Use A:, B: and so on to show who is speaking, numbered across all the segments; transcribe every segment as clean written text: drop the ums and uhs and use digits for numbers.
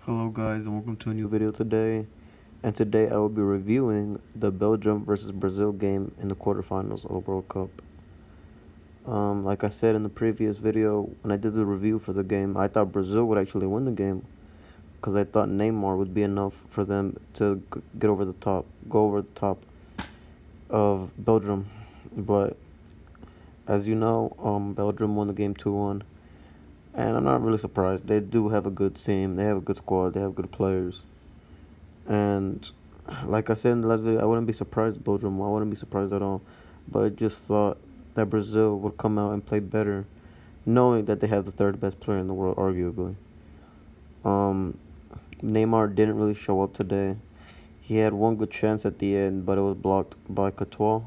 A: Hello guys and welcome to a new video today. And today I will be reviewing the Belgium versus Brazil game in the quarterfinals of the World Cup. Like I said in the previous video, when I did the review for the game, I thought Brazil would actually win the game because I thought Neymar would be enough for them to get over the top, go over the top of Belgium. But as you know, Belgium won the game 2-1. And I'm not really surprised. They do have a good team. They have a good squad. They have good players. And like I said in the last video, I wouldn't be surprised Belgium. I wouldn't be surprised at all. But I just thought that Brazil would come out and play better, knowing that they have the third best player in the world, arguably. Um, Neymar didn't really show up today. He had one good chance at the end, but it was blocked by Courtois.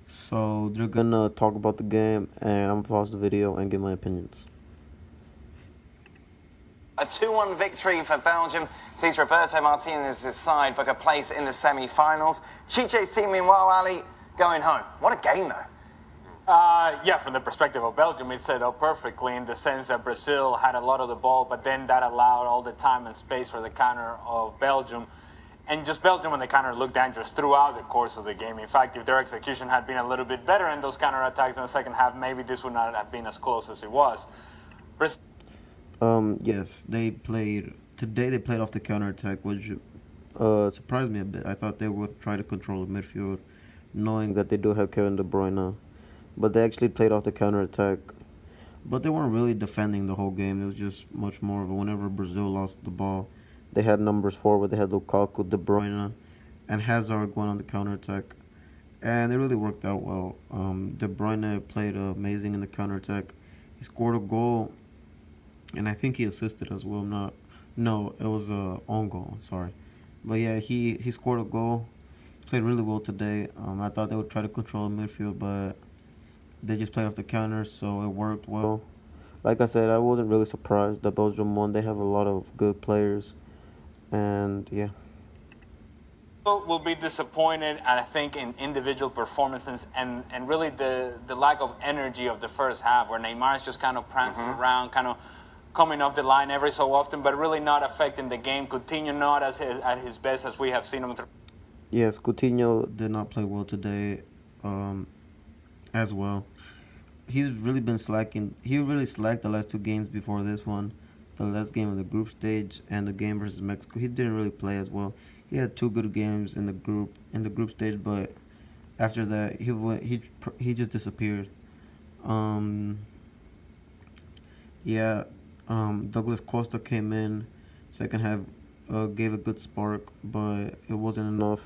A: So they're gonna talk about the game, and I'm gonna pause the video and give my opinions.
B: A 2-1 victory for Belgium sees Roberto Martinez's side book a place in the semi-finals. Chiche's team, meanwhile, Ali, going home. What a game, though.
C: Yeah, from the perspective of Belgium, it set up perfectly in the sense that Brazil had a lot of the ball, but then that allowed all the time and space for the counter of Belgium. And just Belgium, when the counter looked dangerous throughout the course of the game. In fact, if their execution had been a little bit better in those counterattacks in the second half, maybe this would not have been as close as it was.
A: Yes, they played today. They played off the counterattack, which surprised me a bit. I thought they would try to control the midfield, knowing that they do have Kevin De Bruyne, but they actually played off the counterattack. But they weren't really defending the whole game. It was just much more of a whenever Brazil lost the ball, they had numbers forward. They had Lukaku, De Bruyne, and Hazard going on the counterattack, and it really worked out well. De Bruyne played amazing in the counterattack. He scored a goal, and I think he assisted as well. No, it was a own goal. Sorry, but yeah, he scored a goal. Played really well today. I thought they would try to control the midfield, but they just played off the counter, so it worked well. Like I said, I wasn't really surprised that Belgium won. They have a lot of good players, and yeah.
C: Will be disappointed, I think, in individual performances and really the lack of energy of the first half, where Neymar is just kind of prancing around, kind of coming off the line every so often, but really not affecting the game. Coutinho not at his best as we have seen him.
A: Yes, Coutinho did not play well today, as well. He's really been slacking. He really slacked the last two games before this one, the last game of the group stage and the game versus Mexico. He didn't really play as well. He had two good games in the group stage, but after that he just disappeared. Um, yeah, Douglas Costa came in second half, gave a good spark, but it wasn't enough.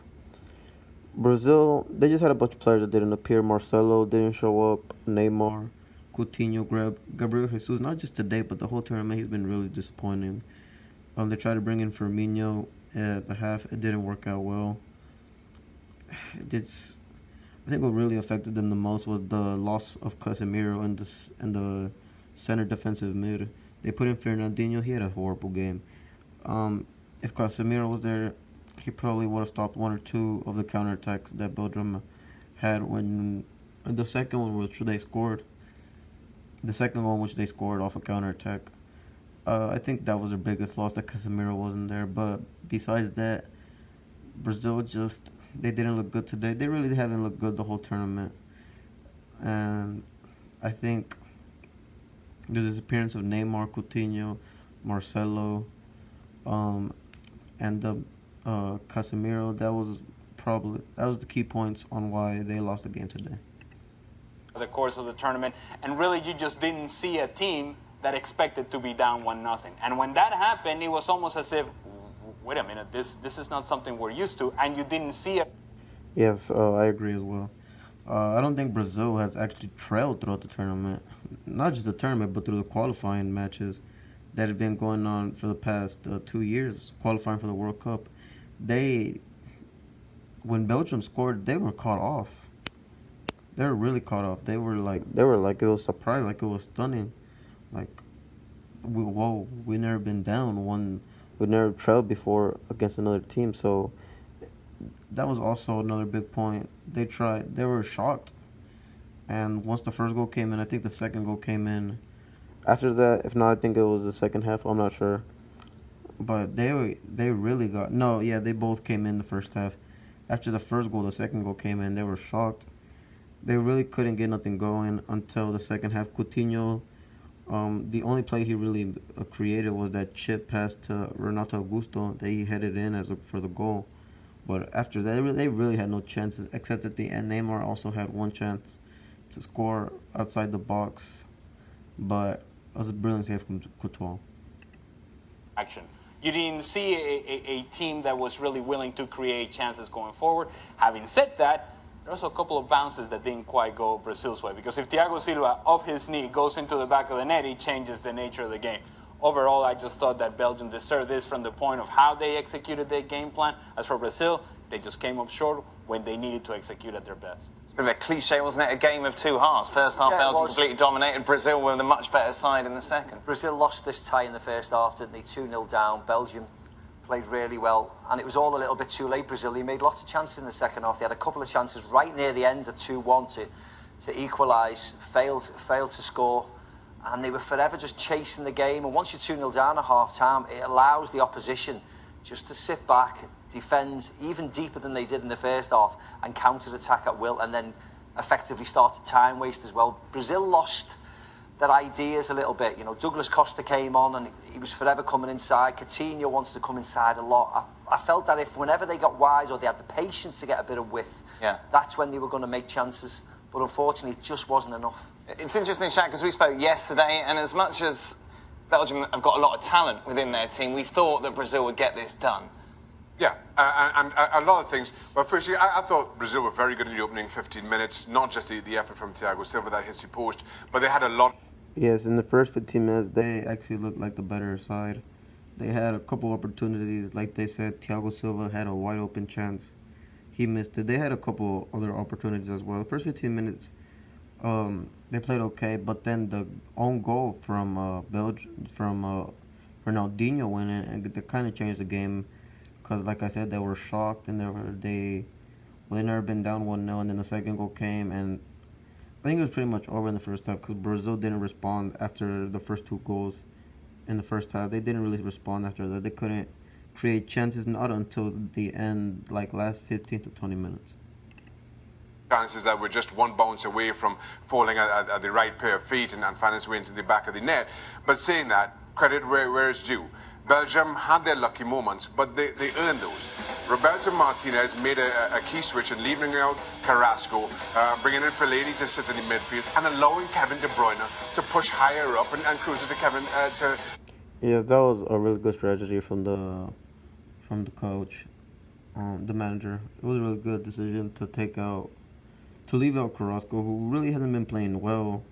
A: Brazil, they just had a bunch of players that didn't appear. Marcelo didn't show up. Neymar, Coutinho, Gabriel Jesus. Not just today, but the whole tournament, he's been really disappointing. They tried to bring in Firmino at the half. It didn't work out well. It's, I think what really affected them the most was the loss of Casemiro in the center defensive mid. They put in Fernandinho. He had a horrible game. If Casemiro was there, he probably would have stopped one or two of the counterattacks that Belgium had when the second one which they scored. The second one which they scored off a counterattack. I think that was their biggest loss, that Casemiro wasn't there. But besides that, Brazil just, they didn't look good today. They really haven't looked good the whole tournament. And I think the disappearance of Neymar, Coutinho, Marcelo, and the Casemiro, that was the key points on why they lost the game today.
C: The course of the tournament, and really you just didn't see a team that expected to be down 1-0. And when that happened, it was almost as if, wait a minute, this is not something we're used to, and you didn't see it.
A: Yes, I agree as well. I don't think Brazil has actually trailed throughout the tournament. Not just the tournament, but through the qualifying matches that have been going on for the past 2 years, qualifying for the World Cup. When Belgium scored, they were caught off. They were really caught off. They were like, it was surprising, like it was stunning. Like, we never been down one, we never trailed before against another team. So that was also another big point. They were shocked. And once the first goal came in, I think the second goal came in after that. If not, I think it was the second half. I'm not sure. but they really got no. Yeah, they both came in the first half. After the first goal, the second goal came in. They were shocked. They really couldn't get nothing going until the second half. Coutinho, the only play he really created was that chip pass to Renato Augusto that he headed in for the goal. But after that, they really had no chances, except at the end. Neymar also had one chance to score outside the box, but it was a brilliant save from Courtois.
C: Action. You didn't see a team that was really willing to create chances going forward. Having said that, there was a couple of bounces that didn't quite go Brazil's way, because if Thiago Silva, off his knee, goes into the back of the net, it changes the nature of the game. Overall, I just thought that Belgium deserved this from the point of how they executed their game plan. As for Brazil, they just came up short when they needed to execute at their best.
B: It's a bit of a cliche, wasn't it? A game of two halves. First half, Belgium completely dominated. Brazil were the much better side in the second.
D: Brazil lost this tie in the first half, didn't they? 2-0 down. Belgium played really well, and it was all a little bit too late. Brazil, they made lots of chances in the second half. They had a couple of chances right near the end at 2-1 to equalise, failed to score, and they were forever just chasing the game. And once you're 2-0 down at half-time, it allows the opposition just to sit back, defend even deeper than they did in the first half, and counter-attack at will, and then effectively start a time waste as well. Brazil lost their ideas a little bit. You know, Douglas Costa came on and he was forever coming inside. Coutinho wants to come inside a lot. I felt that if whenever they got wide or they had the patience to get a bit of width, that's when they were going to make chances. But unfortunately, it just wasn't enough.
B: It's interesting, Shaq, because we spoke yesterday, and as much as Belgium have got a lot of talent within their team, we thought that Brazil would get this done.
E: Yeah, and a lot of things. But firstly, I thought Brazil were very good in the opening 15 minutes, not just the effort from Thiago Silva that hits the post, but they had a lot.
A: Yes, in the first 15 minutes, they actually looked like the better side. They had a couple opportunities. Like they said, Thiago Silva had a wide open chance. He missed it. They had a couple other opportunities as well. The first 15 minutes, they played okay, but then the own goal from Ronaldinho went in, and they kind of changed the game. Because, like I said, they were shocked, and they never been down 1-0, and then the second goal came, and I think it was pretty much over in the first half because Brazil didn't respond after the first two goals in the first half. They didn't really respond after that. They couldn't create chances, not until the end, like last 15 to 20 minutes.
E: Chances that were just one bounce away from falling at the right pair of feet and finding its way into the back of the net. But saying that, credit where it's due. Belgium had their lucky moments, but they earned those. Roberto Martinez made a key switch in leaving out Carrasco, bringing in Fellaini to sit in the midfield, and allowing Kevin De Bruyne to push higher up and closer to Kevin.
A: Yeah, that was a really good strategy from the coach, the manager. It was a really good decision to leave out Carrasco, who really hasn't been playing well,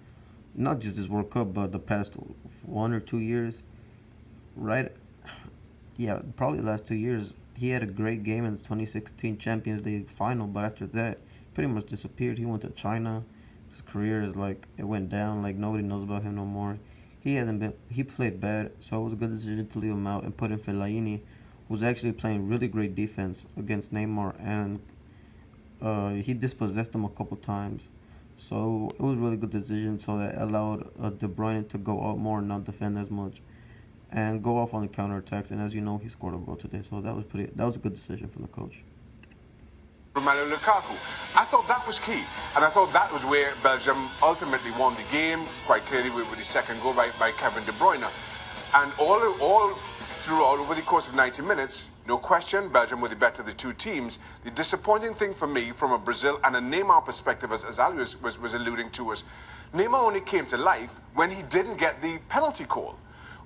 A: not just this World Cup, but the past 1 or 2 years. Right? Yeah, probably the last 2 years. He had a great game in the 2016 Champions League final, but after that, pretty much disappeared. He went to China. His career is like, it went down. Like, nobody knows about him no more. He played bad, so it was a good decision to leave him out and put in Fellaini, who's actually playing really great defense against Neymar, and he dispossessed him a couple times. So it was a really good decision, so that allowed De Bruyne to go out more and not defend as much, and go off on the counterattacks. And as you know, he scored a goal today, so that was a good decision from the coach.
E: Romelu Lukaku. I thought that was key, and I thought that was where Belgium ultimately won the game, quite clearly with the second goal by Kevin De Bruyne. And all throughout, over the course of 90 minutes, no question, Belgium were the better of the two teams. The disappointing thing for me, from a Brazil and a Neymar perspective, as Ali was alluding to, was Neymar only came to life when he didn't get the penalty call.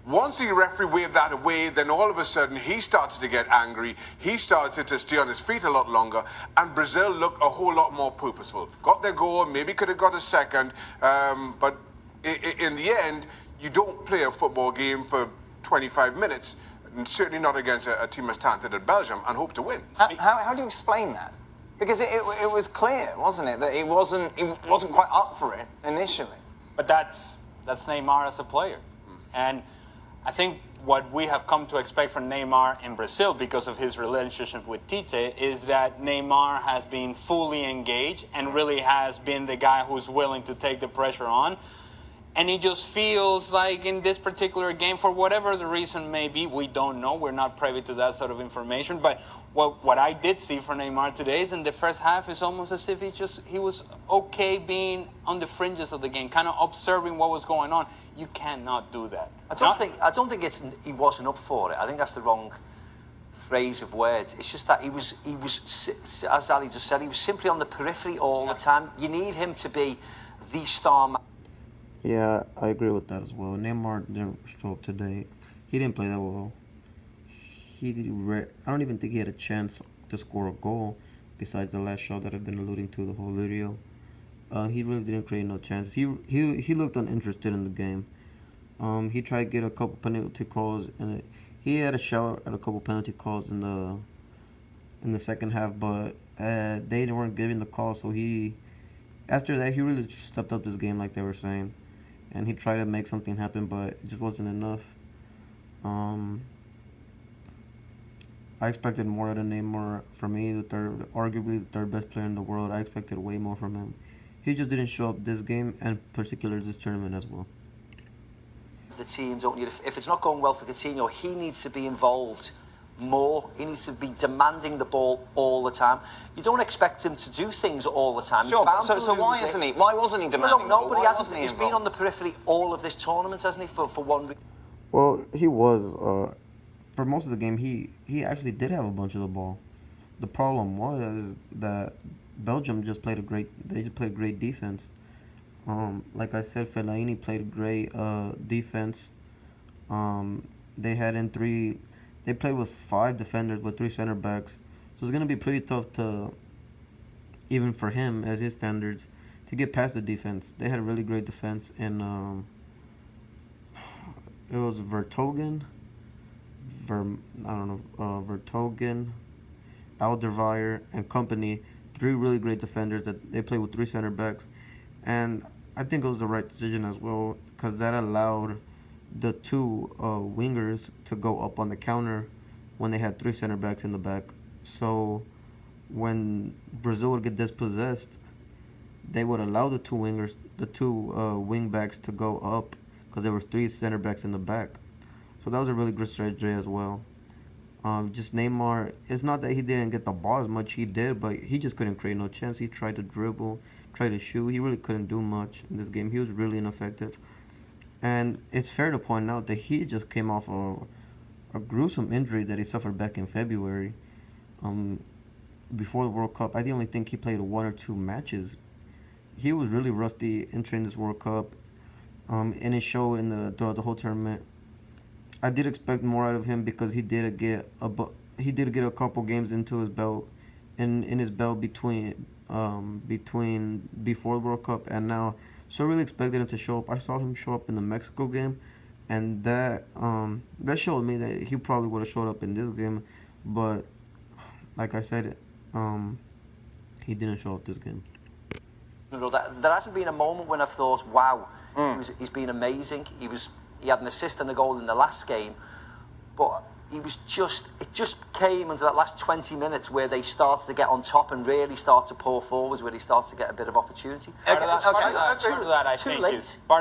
E: Once the referee waved that away, then all of a sudden he started to get angry. He started to stay on his feet a lot longer, and Brazil looked a whole lot more purposeful. Got their goal, maybe could have got a second, but in the end, you don't play a football game for 25 minutes, and certainly not against a team as talented as Belgium, and hope to win.
B: How do you explain that? Because it was clear, wasn't it, that he wasn't quite up for it initially.
C: But that's Neymar as a player, and I think what we have come to expect from Neymar in Brazil, because of his relationship with Tite, is that Neymar has been fully engaged and really has been the guy who's willing to take the pressure on. And it just feels like in this particular game, for whatever the reason may be, we don't know. We're not privy to that sort of information. But what I did see for Neymar today is in the first half, it's almost as if he was okay being on the fringes of the game, kind of observing what was going on. You cannot do that.
D: I don't think he wasn't up for it. I think that's the wrong phrase of words. It's just that he was, as Ali just said, he was simply on the periphery all the time. You need him to be the star man.
A: Yeah, I agree with that as well. Neymar didn't show up today. He didn't play that well. I don't even think he had a chance to score a goal besides the last shot that I've been alluding to the whole video. He really didn't create no chances. He looked uninterested in the game. He tried to get a couple penalty calls, and he had a shot at a couple penalty calls in the second half, but they weren't giving the call. So after that, he really stepped up this game, like they were saying, and he tried to make something happen, but it just wasn't enough. I expected more out of Neymar. For me, arguably the third best player in the world, I expected way more from him. He just didn't show up this game, and particularly this tournament as well.
D: The team don't need. If it's not going well for Coutinho, he needs to be involved more. He needs to be demanding the ball all the time. You don't expect him to do things all the time.
B: Sure, but so why isn't he? Why wasn't he demanding?
D: No, but he hasn't. He's been on the periphery all of this tournament, hasn't he? For one reason.
A: Well, he was. For most of the game, he actually did have a bunch of the ball. The problem was that Belgium just played great defense. Like I said, Fellaini played great defense. They played with 5 defenders with 3 center backs. So it's gonna be pretty tough to, even for him at his standards, to get past the defense. They had a really great defense, and it was Vertonghen, Alderweireld, and company. 3 really great defenders that they played with 3 center backs, and I think it was the right decision as well, because that allowed the 2 wingers to go up on the counter when they had 3 center backs in the back. So when Brazil would get dispossessed, they would allow the 2 wing backs to go up, because there were 3 center backs in the back. So that was a really good strategy as well. Just Neymar, it's not that he didn't get the ball as much, he did, but he just couldn't create no chance. He tried to dribble, tried to shoot. He really couldn't do much in this game. He was really ineffective. And it's fair to point out that he just came off a gruesome injury that he suffered back in February. Before the World Cup, I only think he played 1 or 2 matches. He was really rusty entering this World Cup, and it showed throughout the whole tournament. I did expect more out of him, because he did get a couple games into his belt, in his belt between before the World Cup and now. So I really expected him to show up. I saw him show up in the Mexico game, and that showed me that he probably would have showed up in this game, but like I said, he didn't show up this game.
D: There hasn't been a moment when I've thought, wow, he's been amazing. He had an assist and a goal in the last game, but it just came into that last 20 minutes where they started to get on top and really start to pour forwards, where he starts to get a bit of opportunity.
C: Part of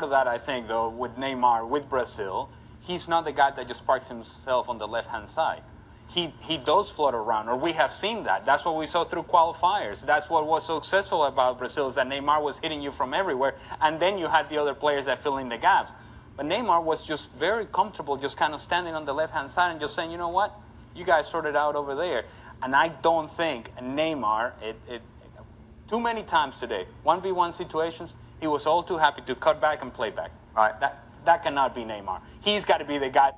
C: that, I think, though, with Neymar, with Brazil, he's not the guy that just parks himself on the left-hand side. He does float around, or we have seen that. That's what we saw through qualifiers. That's what was so successful about Brazil, is that Neymar was hitting you from everywhere, and then you had the other players that fill in the gaps. But Neymar was just very comfortable, just kind of standing on the left-hand side and just saying, you know what, you guys sort it out over there. And I don't think Neymar, too many times today, 1v1 situations, he was all too happy to cut back and play back. All right, that cannot be Neymar. He's got to be the guy.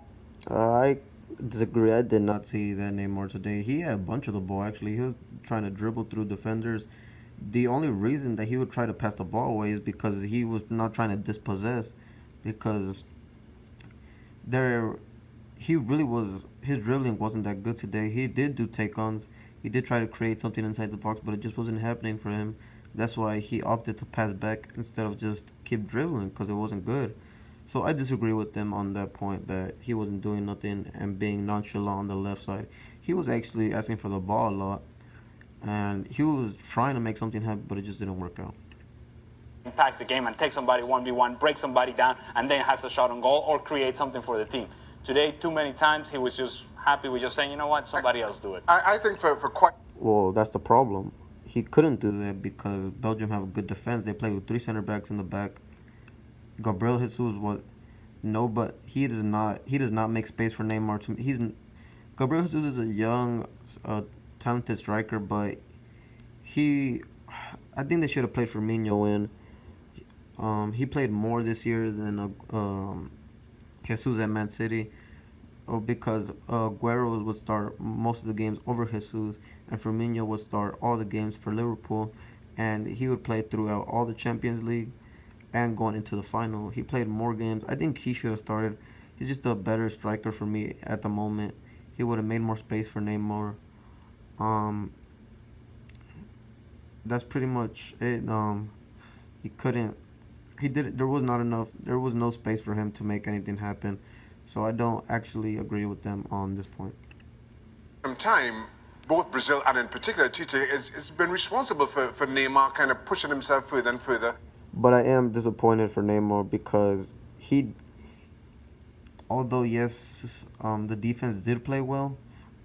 A: I disagree. I did not see that Neymar today. He had a bunch of the ball, actually. He was trying to dribble through defenders. The only reason that he would try to pass the ball away is because he was not trying to dispossess. Because his dribbling wasn't that good today. He did do take-ons. He did try to create something inside the box, but it just wasn't happening for him. That's why he opted to pass back instead of just keep dribbling, because it wasn't good. So I disagree with them on that point, that he wasn't doing nothing and being nonchalant on the left side. He was actually asking for the ball a lot, and he was trying to make something happen, but it just didn't work out.
C: impacts the game and takes somebody 1v1, breaks somebody down, and then has a shot on goal or create something for the team. Today, too many times, he was just happy with just saying, you know what, somebody else do it.
E: I think for quite...
A: Well, that's the problem. He couldn't do that because Belgium have a good defense. They play with 3 center backs in the back. Gabriel Jesus was but he does not make space for Neymar. Gabriel Jesus is a young, talented striker, but I think they should have played Firmino in. He played more this year than Jesus at Man City, because Aguero would start most of the games over Jesus, and Firmino would start all the games for Liverpool, and he would play throughout all the Champions League and going into the final. He played more games. I think he should have started. He's just a better striker for me at the moment. He would have made more space for Neymar. That's pretty much it. He couldn't. He did. There was not enough. There was no space for him to make anything happen. So I don't actually agree with them on this point.
E: Time, both Brazil and in particular Tite has been responsible for Neymar kind of pushing himself further and further.
A: But I am disappointed for Neymar because although yes, the defense did play well,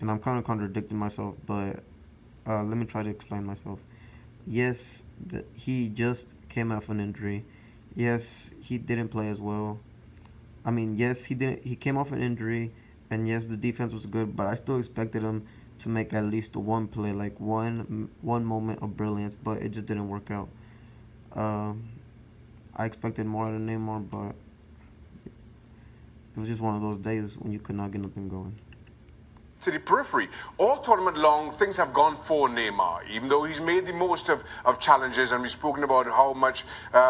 A: and I'm kind of contradicting myself, but let me try to explain myself. Yes, he just came off an injury. Yes, he didn't play as well. I mean, yes, he didn't. He came off an injury, and yes, the defense was good, but I still expected him to make at least one play, like one moment of brilliance, but it just didn't work out. I expected more out of Neymar, but it was just one of those days when you could not get nothing going.
E: To the periphery, all tournament long, things have gone for Neymar, even though he's made the most of challenges, and we've spoken about how much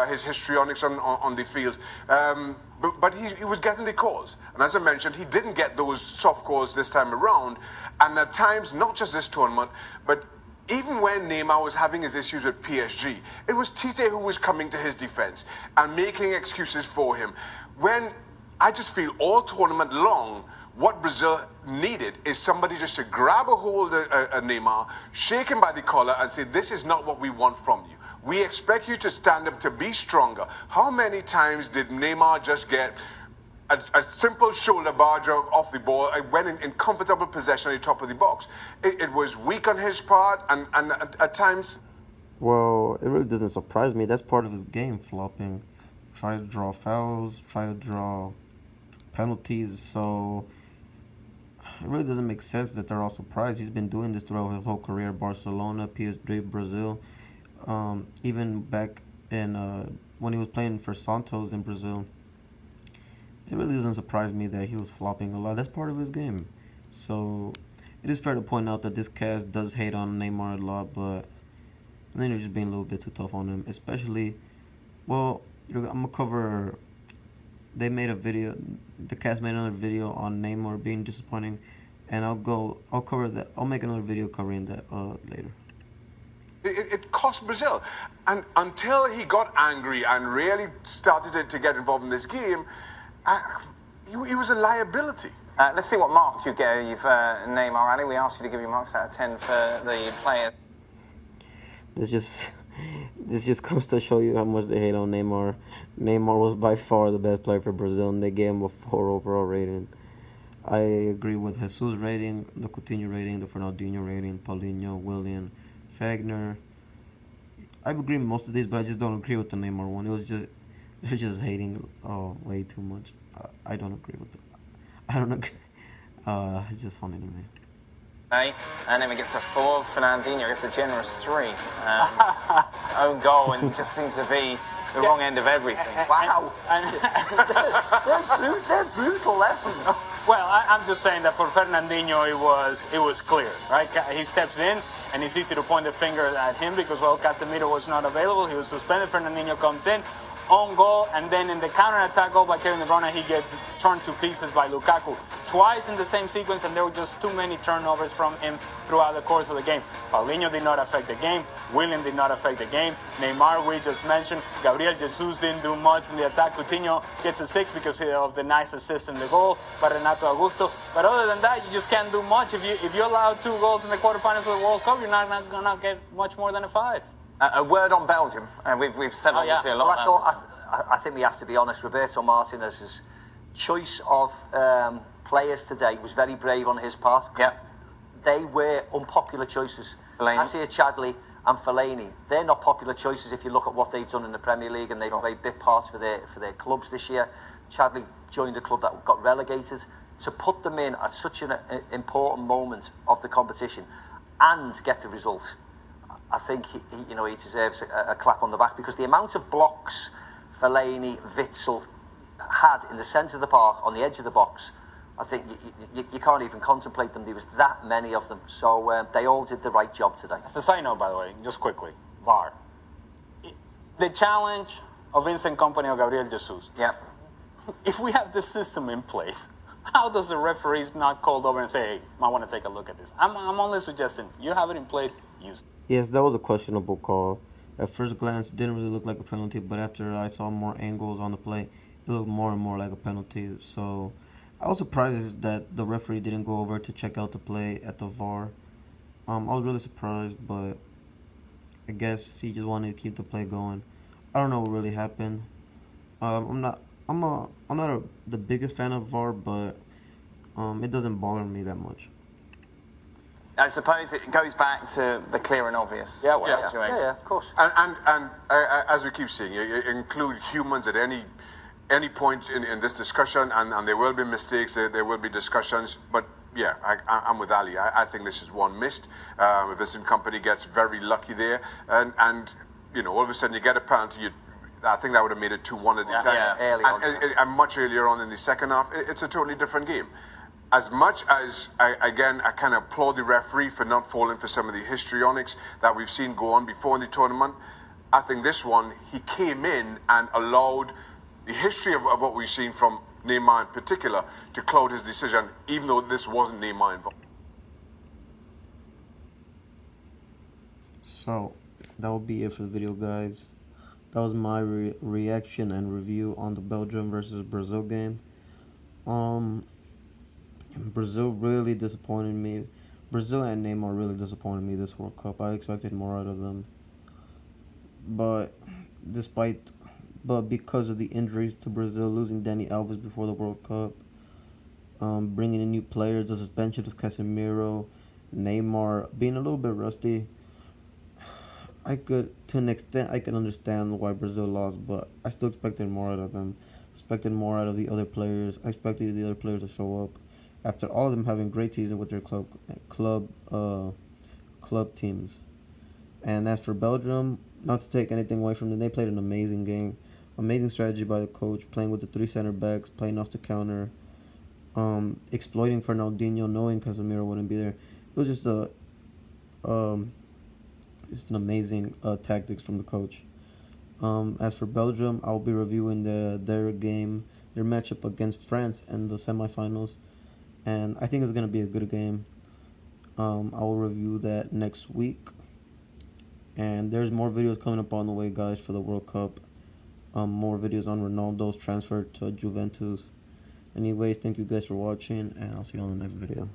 E: his histrionics on the field. But he was getting the calls. And as I mentioned, he didn't get those soft calls this time around. And at times, not just this tournament, but even when Neymar was having his issues with PSG, it was Tite who was coming to his defense and making excuses for him. When I just feel all tournament long, what Brazil needed is somebody just to grab a hold of Neymar, shake him by the collar and say, this is not what we want from you. We expect you to stand up, to be stronger. How many times did Neymar just get a simple shoulder barge off the ball and went in comfortable possession at the top of the box? It was weak on his part, and at times...
A: Well, it really doesn't surprise me. That's part of his game, flopping. Try to draw fouls, try to draw penalties, so it really doesn't make sense that they're all surprised. He's been doing this throughout his whole career. Barcelona, PSG, Brazil, even back in when he was playing for Santos in Brazil. It really doesn't surprise me that he was flopping a lot. That's part of his game. So it is fair to point out that this cast does hate on Neymar a lot, but I think they're just being a little bit too tough on him. Especially, well, I'm gonna cover. They made a video. The cast made another video on Neymar being disappointing, and I'll cover that. I'll make another video covering that later.
E: It cost Brazil, and until he got angry and really started to get involved in this game, he was a liability.
B: Let's see what mark you gave Neymar, Ali. We asked you to give your marks out of 10 for the player.
A: This just comes to show you how much they hate on Neymar. Neymar was by far the best player for Brazil, and they gave him a 4 overall rating. I agree with Jesus' rating, the Coutinho rating, the Fernandinho rating, Paulinho, Willian, Fagner. I agree with most of these, but I just don't agree with the Neymar one. They're just hating way too much. I don't agree with it. I don't agree. It's just funny to me.
B: And then we get a 4. Fernandinho gets a generous 3. Own goal, and just seems to be the wrong end of everything.
D: Wow. they're brutal, Evan.
C: Well, I'm just saying that for Fernandinho, it was clear, right? He steps in, and it's easy to point the finger at him because, well, Casemiro was not available. He was suspended. Fernandinho comes in, own goal, and then in the counter-attack goal by Kevin De Bruyne, he gets torn to pieces by Lukaku. Twice in the same sequence, and there were just too many turnovers from him throughout the course of the game. Paulinho did not affect the game. Willian did not affect the game. Neymar, we just mentioned. Gabriel Jesus didn't do much in the attack. Coutinho gets a 6 because of the nice assist in the goal by Renato Augusto. But other than that, you just can't do much. If you allow 2 goals in the quarterfinals of the World Cup, you're not going to get much more than a 5.
B: A word on Belgium. We've said obviously a lot.
D: Well, I think we have to be honest. Roberto Martinez's choice of players today was very brave on his part.
B: Yeah.
D: They were unpopular choices.
B: Fellaini.
D: Asir Chadli and Fellaini. They're not popular choices if you look at what they've done in the Premier League, and they've played big parts for their clubs this year. Chadli joined a club that got relegated. To put them in at such an important moment of the competition and get the result, I think he deserves a clap on the back, because the amount of blocks Fellaini, Witsel had in the centre of the park, on the edge of the box, I think you can't even contemplate them. There was that many of them. So they all did the right job today.
C: As a side note, by the way, just quickly, VAR. The challenge of Vincent Kompany or Gabriel Jesus.
B: Yeah.
C: If we have this system in place, how does the referees not called over and say, hey, I want to take a look at this? I'm only suggesting, you have it in place, use it.
A: Yes, that was a questionable call. At first glance, it didn't really look like a penalty, but after I saw more angles on the play, it looked more and more like a penalty. So I was surprised that the referee didn't go over to check out the play at the VAR. I was really surprised, but I guess he just wanted to keep the play going. I don't know what really happened. I'm not the biggest fan of VAR, but it doesn't bother me that much.
B: I suppose it goes back to the clear and obvious.
C: Yeah, well,
B: situation.
D: Yeah, of course.
E: And as we keep saying, you include humans at any point in this discussion, and there will be mistakes, there will be discussions, but yeah, I'm with Ali. I think this is one missed. Vincent Kompany gets very lucky there, and all of a sudden you get a penalty. I think that would have made it 2-1 at the time.
B: Yeah.
D: Early on.
E: And much earlier on in the second half, it's a totally different game. As much as, I kind of applaud the referee for not falling for some of the histrionics that we've seen go on before in the tournament, I think this one, he came in and allowed the history of what we've seen from Neymar in particular to cloud his decision, even though this wasn't Neymar involved.
A: So that will be it for the video, guys. That was my reaction and review on the Belgium versus Brazil game. Brazil really disappointed me. Brazil and Neymar really disappointed me this World Cup. I expected more out of them. But because of the injuries to Brazil, losing Dani Alves before the World Cup, bringing in new players, the suspension of Casemiro, Neymar being a little bit rusty, to an extent, I can understand why Brazil lost, but I still expected more out of them. Expected more out of the other players. I expected the other players to show up after all of them having great season with their club teams. And as for Belgium, not to take anything away from them, they played an amazing game. Amazing strategy by the coach, playing with the 3 center backs, playing off the counter, exploiting Fernandinho, knowing Casemiro wouldn't be there. It was just an amazing tactics from the coach. As for Belgium, I'll be reviewing their matchup against France in the semifinals, and I think it's gonna be a good game. I will review that next week, and there's more videos coming up on the way, guys, for the World Cup. More videos on Ronaldo's transfer to Juventus. Anyways, thank you guys for watching, and I'll see you on the next video.